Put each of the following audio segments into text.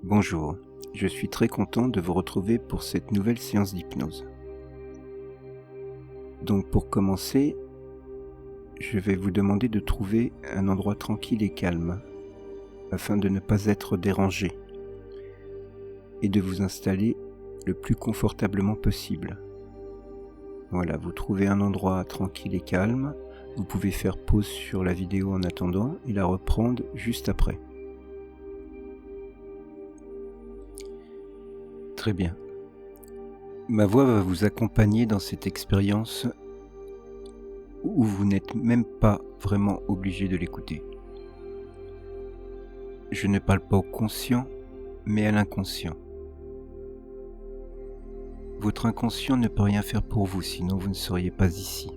Bonjour, je suis très content de vous retrouver pour cette nouvelle séance d'hypnose. Donc pour commencer, je vais vous demander de trouver un endroit tranquille et calme afin de ne pas être dérangé et de vous installer le plus confortablement possible. Voilà, vous trouvez un endroit tranquille et calme, vous pouvez faire pause sur la vidéo en attendant et la reprendre juste après. Très bien. Ma voix va vous accompagner dans cette expérience où vous n'êtes même pas vraiment obligé de l'écouter. Je ne parle pas au conscient, mais à l'inconscient. Votre inconscient ne peut rien faire pour vous, sinon vous ne seriez pas ici.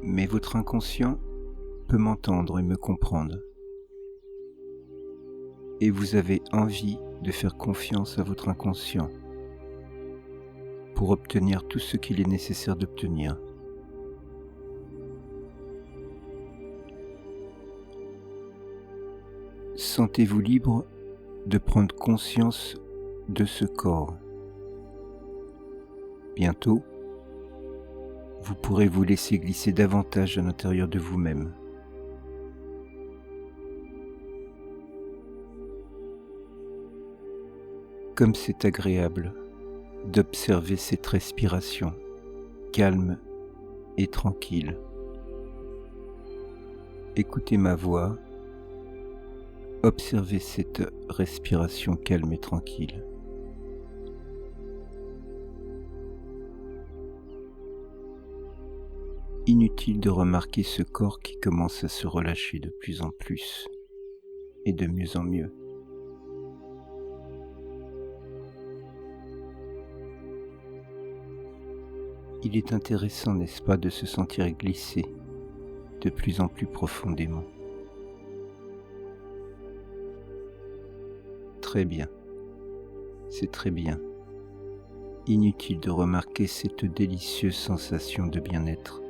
Mais votre inconscient peut m'entendre et me comprendre. Et vous avez envie de faire confiance à votre inconscient pour obtenir tout ce qu'il est nécessaire d'obtenir. Sentez-vous libre de prendre conscience de ce corps. Bientôt, vous pourrez vous laisser glisser davantage à l'intérieur de vous-même. Comme c'est agréable d'observer cette respiration calme et tranquille. Écoutez ma voix, observez cette respiration calme et tranquille. Inutile de remarquer ce corps qui commence à se relâcher de plus en plus et de mieux en mieux. Il est intéressant, n'est-ce pas, de se sentir glisser de plus en plus profondément. Très bien, c'est très bien. Inutile de remarquer cette délicieuse sensation de bien-être.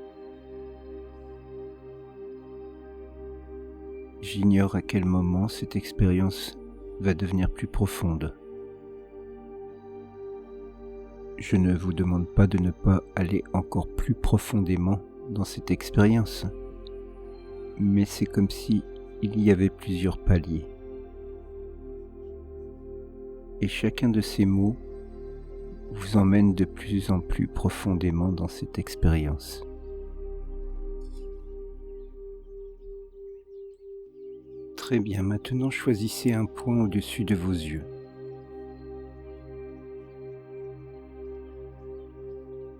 J'ignore à quel moment cette expérience va devenir plus profonde. Je ne vous demande pas de ne pas aller encore plus profondément dans cette expérience, mais c'est comme si il y avait plusieurs paliers. Et chacun de ces mots vous emmène de plus en plus profondément dans cette expérience. Très bien, maintenant choisissez un point au-dessus de vos yeux.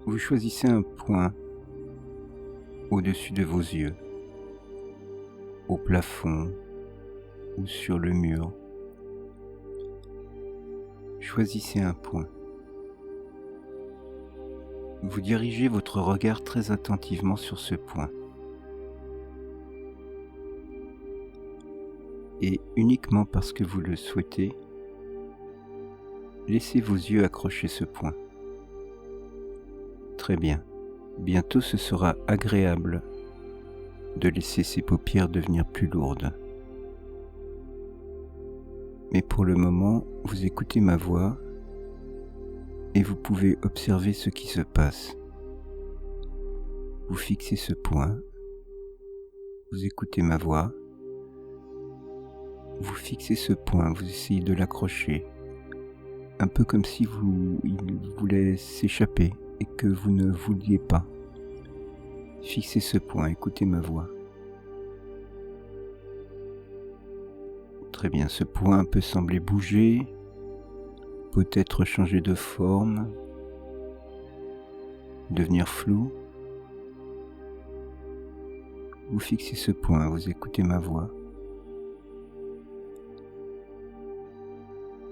Vous choisissez un point au-dessus de vos yeux, au plafond ou sur le mur. Choisissez un point. Vous dirigez votre regard très attentivement sur ce point. Et uniquement parce que vous le souhaitez, laissez vos yeux accrocher ce point. Très bien. Bientôt ce sera agréable de laisser ces paupières devenir plus lourdes. Mais pour le moment, vous écoutez ma voix et vous pouvez observer ce qui se passe. Vous fixez ce point, vous écoutez ma voix, vous fixez ce point, vous essayez de l'accrocher, un peu comme si il voulait s'échapper et que vous ne vouliez pas. Fixez ce point, écoutez ma voix. Très bien, ce point peut sembler bouger, peut-être changer de forme, devenir flou. Vous fixez ce point, vous écoutez ma voix.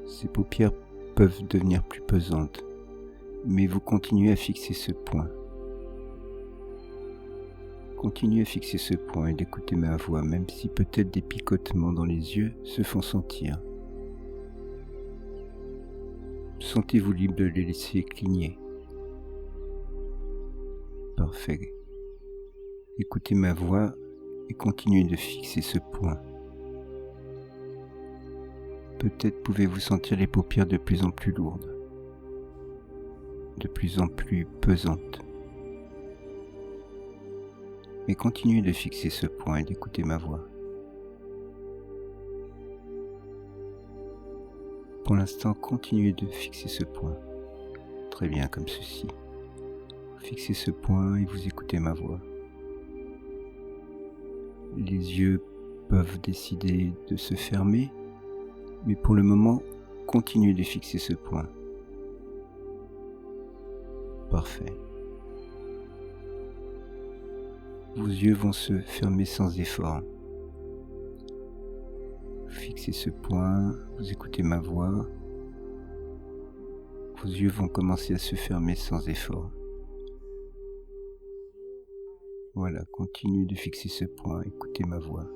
Ces paupières peuvent devenir plus pesantes, mais vous continuez à fixer ce point. Continuez à fixer ce point et d'écouter ma voix, même si peut-être des picotements dans les yeux se font sentir. Sentez-vous libre de les laisser cligner. Parfait. Écoutez ma voix et continuez de fixer ce point. Peut-être pouvez-vous sentir les paupières de plus en plus lourdes, de plus en plus pesantes. Mais continuez de fixer ce point et d'écouter ma voix. Pour l'instant, continuez de fixer ce point. Très bien, comme ceci. Fixez ce point et vous écoutez ma voix. Les yeux peuvent décider de se fermer, mais pour le moment, continuez de fixer ce point. Parfait. Vos yeux vont se fermer sans effort. Fixez ce point, vous écoutez ma voix. Vos yeux vont commencer à se fermer sans effort. Voilà, continuez de fixer ce point, écoutez ma voix.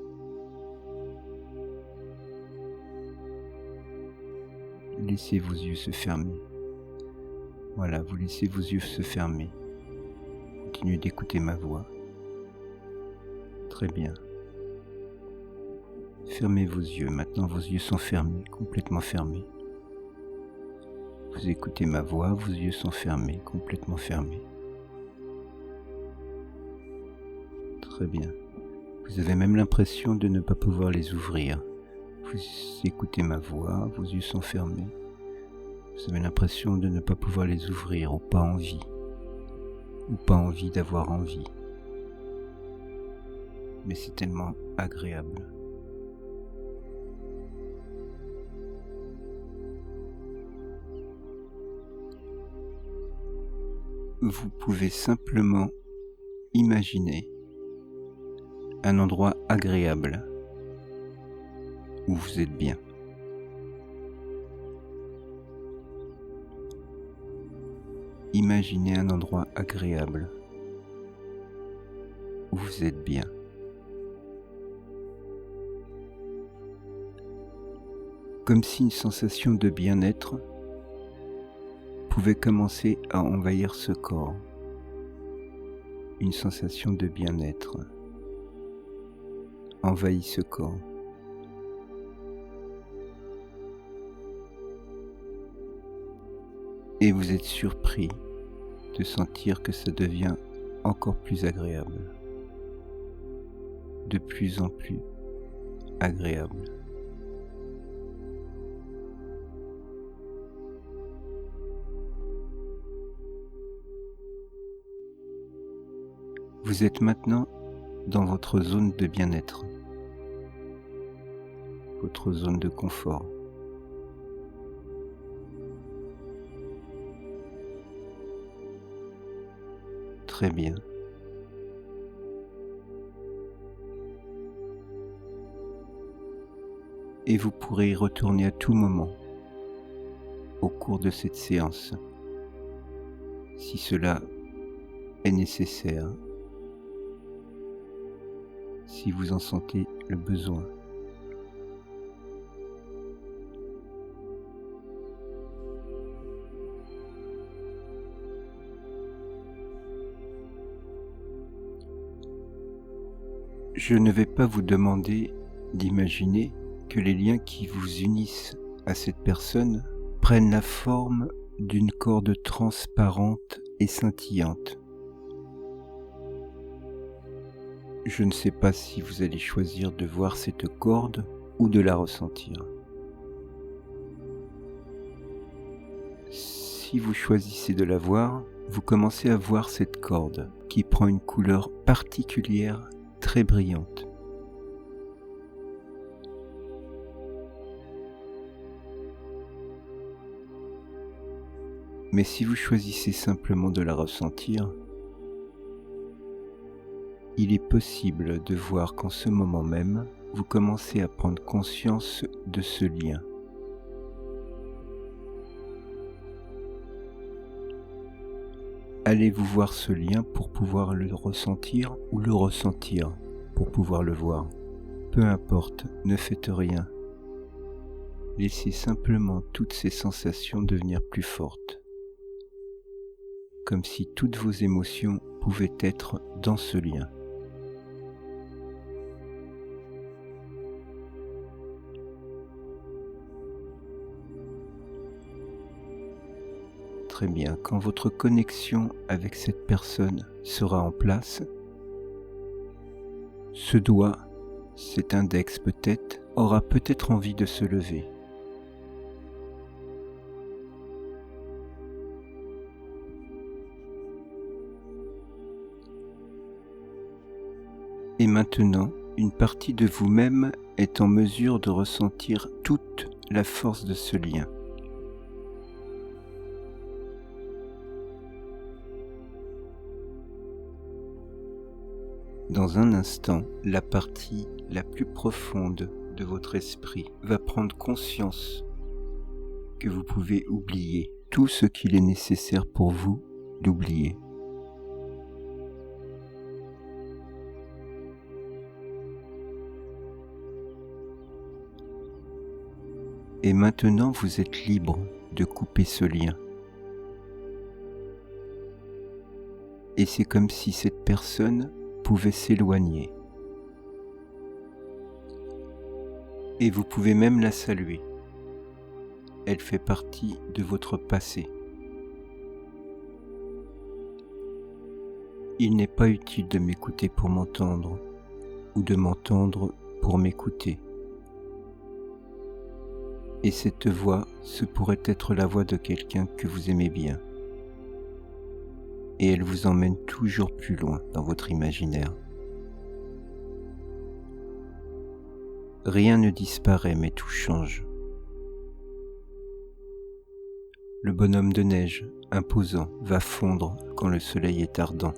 Laissez vos yeux se fermer. Voilà, vous laissez vos yeux se fermer. Continuez d'écouter ma voix. Très bien. Fermez vos yeux. Maintenant, vos yeux sont fermés, complètement fermés. Vous écoutez ma voix, vos yeux sont fermés, complètement fermés. Très bien. Vous avez même l'impression de ne pas pouvoir les ouvrir. Vous écoutez ma voix, vos yeux sont fermés. Vous avez l'impression de ne pas pouvoir les ouvrir, ou pas envie d'avoir envie. Mais c'est tellement agréable. Vous pouvez simplement imaginer un endroit agréable où vous êtes bien. Imaginez un endroit agréable où vous êtes bien. Comme si une sensation de bien-être pouvait commencer à envahir ce corps. Une sensation de bien-être envahit ce corps. Et vous êtes surpris de sentir que ça devient encore plus agréable. De plus en plus agréable. Vous êtes maintenant dans votre zone de bien-être, votre zone de confort. Très bien. Et vous pourrez y retourner à tout moment au cours de cette séance, si cela est nécessaire, si vous en sentez le besoin. Je ne vais pas vous demander d'imaginer que les liens qui vous unissent à cette personne prennent la forme d'une corde transparente et scintillante. Je ne sais pas si vous allez choisir de voir cette corde ou de la ressentir. Si vous choisissez de la voir, vous commencez à voir cette corde qui prend une couleur particulière, très brillante. Mais si vous choisissez simplement de la ressentir, il est possible de voir qu'en ce moment même, vous commencez à prendre conscience de ce lien. Allez-vous voir ce lien pour pouvoir le ressentir ou le ressentir pour pouvoir le voir? Peu importe, ne faites rien. Laissez simplement toutes ces sensations devenir plus fortes, comme si toutes vos émotions pouvaient être dans ce lien. très bien. Quand votre connexion avec cette personne sera en place, ce doigt, cet index peut-être, aura peut-être envie de se lever. Et maintenant, une partie de vous-même est en mesure de ressentir toute la force de ce lien. Dans un instant, la partie la plus profonde de votre esprit va prendre conscience que vous pouvez oublier tout ce qu'il est nécessaire pour vous d'oublier. Et maintenant, vous êtes libre de couper ce lien. Et c'est comme si cette personne pouvait s'éloigner. Et vous pouvez même la saluer. Elle fait partie de votre passé. Il n'est pas utile de m'écouter pour m'entendre, ou de m'entendre pour m'écouter. Et cette voix, ce pourrait être la voix de quelqu'un que vous aimez bien. Et elle vous emmène toujours plus loin dans votre imaginaire. Rien ne disparaît, mais tout change. Le bonhomme de neige, imposant, va fondre quand le soleil est ardent.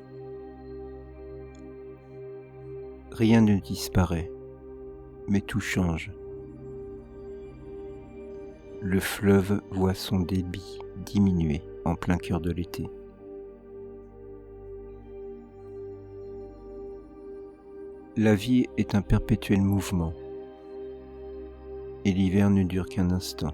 Rien ne disparaît, mais tout change. Le fleuve voit son débit diminuer en plein cœur de l'été. La vie est un perpétuel mouvement, et l'hiver ne dure qu'un instant.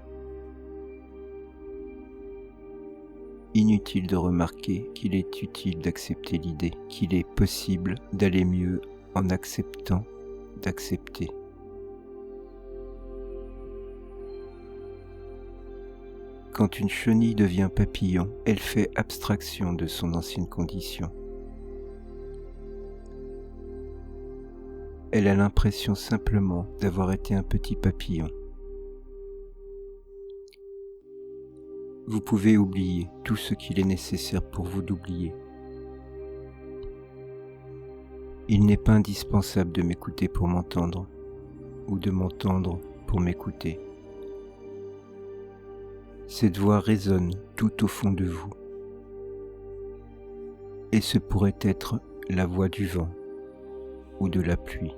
Inutile de remarquer qu'il est utile d'accepter l'idée qu'il est possible d'aller mieux en acceptant d'accepter. Quand une chenille devient papillon, elle fait abstraction de son ancienne condition. Elle a l'impression simplement d'avoir été un petit papillon. Vous pouvez oublier tout ce qu'il est nécessaire pour vous d'oublier. Il n'est pas indispensable de m'écouter pour m'entendre, ou de m'entendre pour m'écouter. Cette voix résonne tout au fond de vous. Et ce pourrait être la voix du vent ou de la pluie.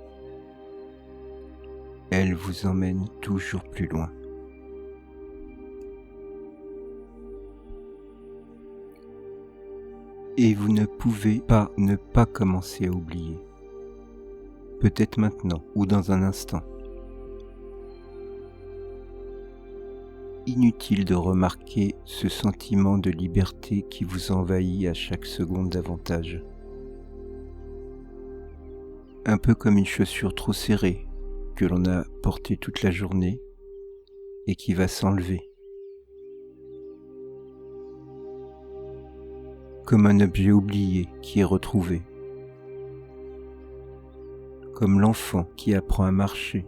Elle vous emmène toujours plus loin. Et vous ne pouvez pas ne pas commencer à oublier. Peut-être maintenant ou dans un instant. Inutile de remarquer ce sentiment de liberté qui vous envahit à chaque seconde davantage. Un peu comme une chaussure trop serrée que l'on a portée toute la journée et qui va s'enlever. Comme un objet oublié qui est retrouvé. Comme l'enfant qui apprend à marcher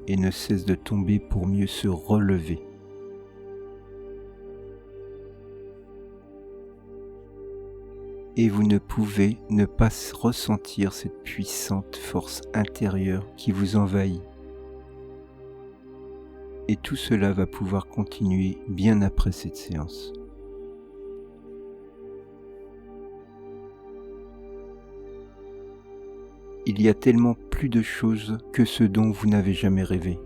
et ne cesse de tomber pour mieux se relever. Et vous ne pouvez ne pas ressentir cette puissante force intérieure qui vous envahit. Et tout cela va pouvoir continuer bien après cette séance. Il y a tellement plus de choses que ce dont vous n'avez jamais rêvé.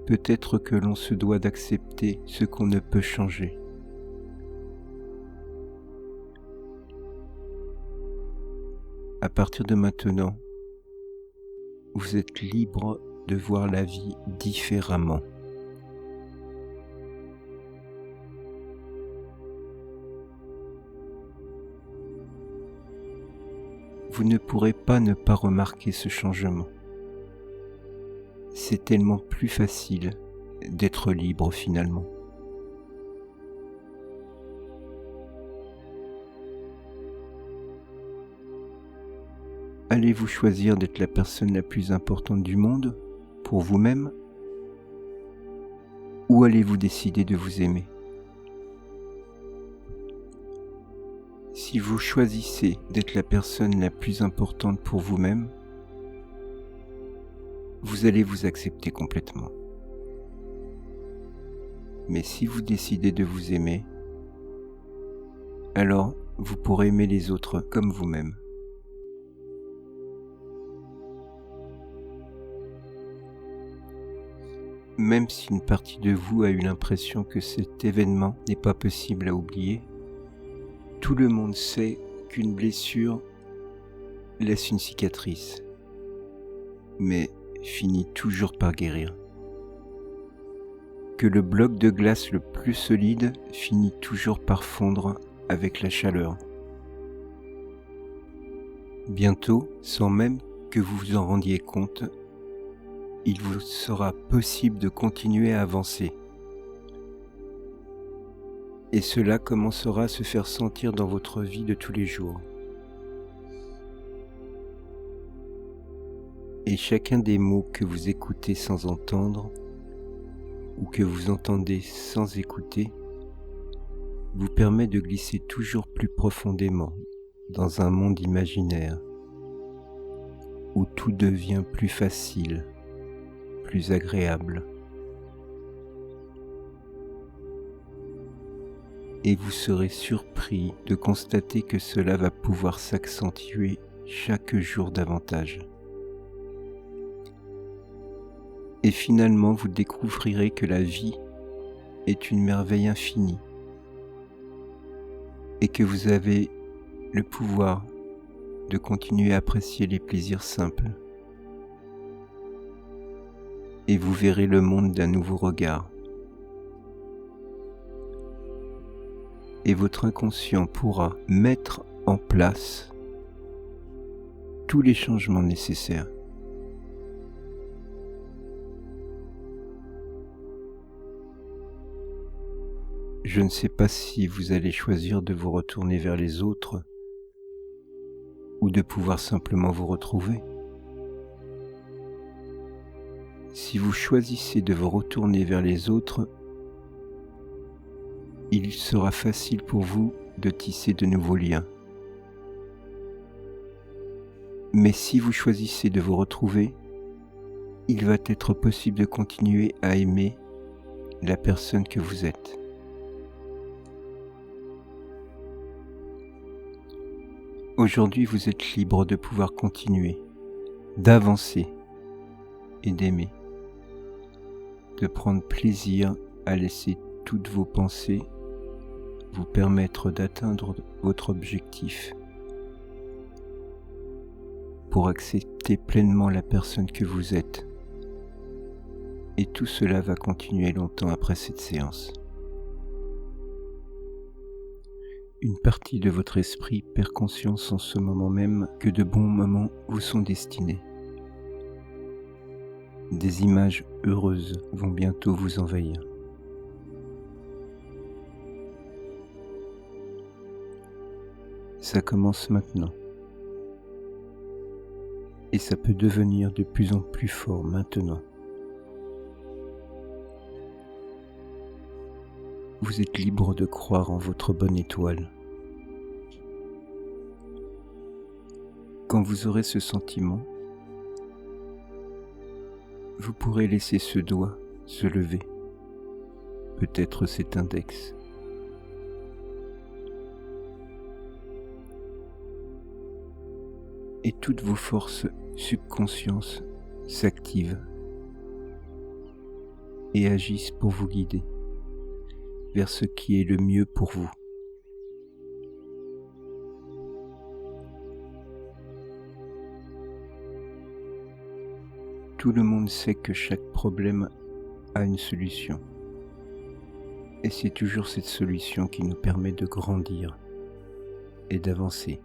Peut-être que l'on se doit d'accepter ce qu'on ne peut changer. À partir de maintenant, vous êtes libre de voir la vie différemment. Vous ne pourrez pas ne pas remarquer ce changement. c'est tellement plus facile d'être libre finalement. Allez-vous choisir d'être la personne la plus importante du monde pour vous-même, ou allez-vous décider de vous aimer? Si vous choisissez d'être la personne la plus importante pour vous-même, vous allez vous accepter complètement. Mais si vous décidez de vous aimer, alors vous pourrez aimer les autres comme vous-même. Même si une partie de vous a eu l'impression que cet événement n'est pas possible à oublier, tout le monde sait qu'une blessure laisse une cicatrice, mais finit toujours par guérir. Que le bloc de glace le plus solide finit toujours par fondre avec la chaleur. Bientôt, sans même que vous vous en rendiez compte, il vous sera possible de continuer à avancer. Et cela commencera à se faire sentir dans votre vie de tous les jours. Et chacun des mots que vous écoutez sans entendre, ou que vous entendez sans écouter, vous permet de glisser toujours plus profondément dans un monde imaginaire, où tout devient plus facile, plus agréable. Et vous serez surpris de constater que cela va pouvoir s'accentuer chaque jour davantage. Et finalement, vous découvrirez que la vie est une merveille infinie et que vous avez le pouvoir de continuer à apprécier les plaisirs simples. Et vous verrez le monde d'un nouveau regard. Et votre inconscient pourra mettre en place tous les changements nécessaires. Je ne sais pas si vous allez choisir de vous retourner vers les autres ou de pouvoir simplement vous retrouver. Si vous choisissez de vous retourner vers les autres, il sera facile pour vous de tisser de nouveaux liens. Mais si vous choisissez de vous retrouver, il va être possible de continuer à aimer la personne que vous êtes. Aujourd'hui, vous êtes libre de pouvoir continuer, d'avancer et d'aimer, de prendre plaisir à laisser toutes vos pensées vous permettre d'atteindre votre objectif, pour accepter pleinement la personne que vous êtes. Et tout cela va continuer longtemps après cette séance. Une partie de votre esprit perd conscience en ce moment même que de bons moments vous sont destinés. Des images heureuses vont bientôt vous envahir. Ça commence maintenant. Et ça peut devenir de plus en plus fort maintenant. Vous êtes libre de croire en votre bonne étoile. Quand vous aurez ce sentiment, vous pourrez laisser ce doigt se lever, peut-être cet index. Et toutes vos forces subconscientes s'activent et agissent pour vous guider vers ce qui est le mieux pour vous. Tout le monde sait que chaque problème a une solution. Et c'est toujours cette solution qui nous permet de grandir et d'avancer.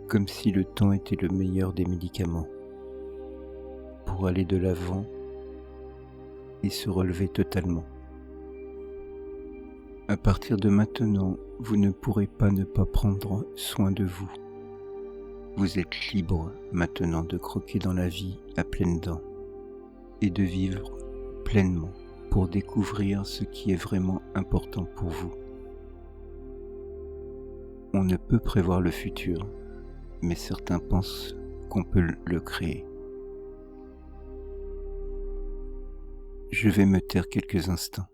Comme si le temps était le meilleur des médicaments. pour aller de l'avant et se relever totalement. À partir de maintenant, vous ne pourrez pas ne pas prendre soin de vous. Vous êtes libre maintenant de croquer dans la vie à pleines dents et de vivre pleinement pour découvrir ce qui est vraiment important pour vous. On ne peut prévoir le futur, mais certains pensent qu'on peut le créer. Je vais me taire quelques instants.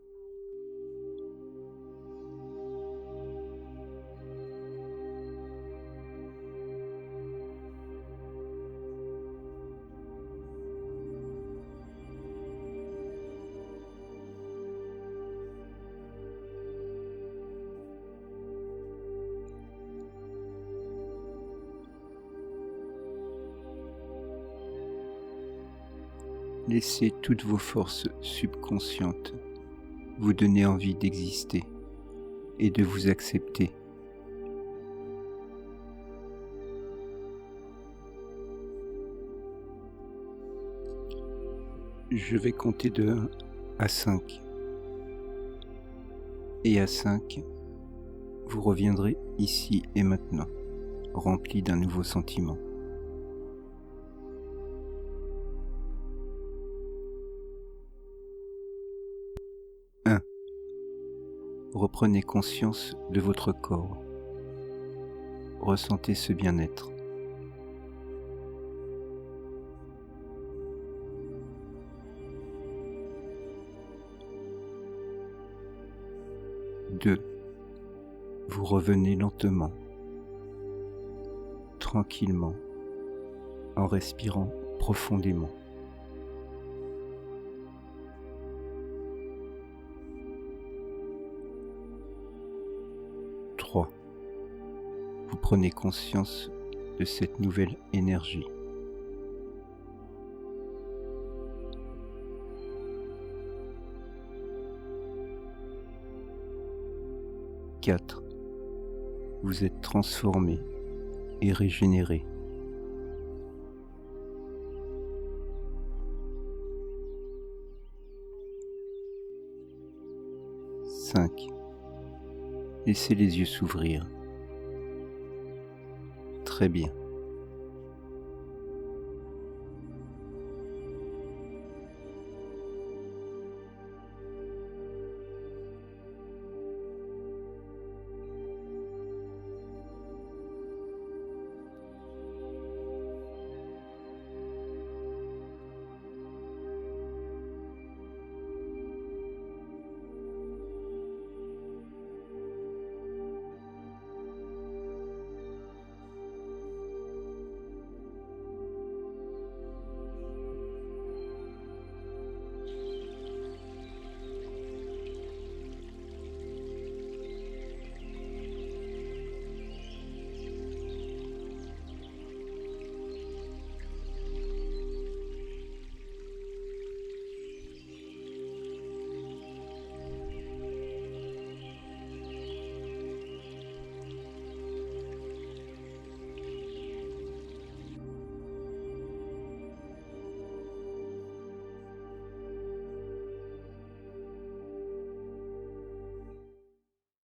Laissez toutes vos forces subconscientes vous donner envie d'exister et de vous accepter. Je vais compter de 1 à 5. Et à 5, vous reviendrez ici et maintenant, rempli d'un nouveau sentiment. 1. Reprenez conscience de votre corps. Ressentez ce bien-être. 2. Vous revenez lentement, tranquillement, en respirant profondément. 3. Vous prenez conscience de cette nouvelle énergie. 4. Vous êtes transformé et régénéré. 5. Laissez les yeux s'ouvrir. Très bien.